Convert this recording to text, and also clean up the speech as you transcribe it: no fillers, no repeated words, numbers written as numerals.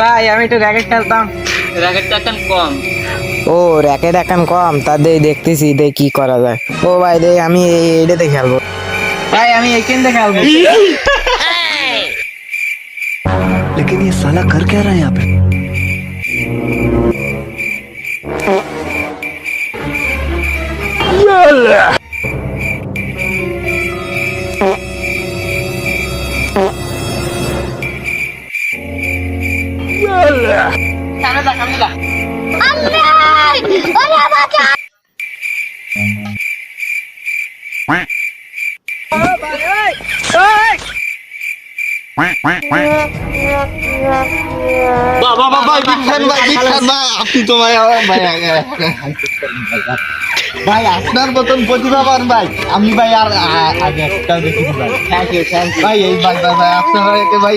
ভাই আমি একটু র্যাকেট খেলতাম। র্যাকেটটা এখন কম। ও র্যাকেট এখন কম, তা দেখতেছি কি করা যায়। ও ভাই আমি এইটাতে খেলবো। ভাই আমি এইখানতে খেলবো। लेकिन ये साला कर क्या रहा है यहाँ पे? সামনে যা, সামনে যা। বাবা ভাই বিখ্যাত ভাই, বিখ্যাত ভাই, আপনি তো ভাই ভাই আপনার মতন প্রতিভাবান ভাই আমি ভাই আর আগে একটা দেখিনি ভাই। Thank you, thank you. ভাই এই ভাই ভাই ভাই আপনারা ভাই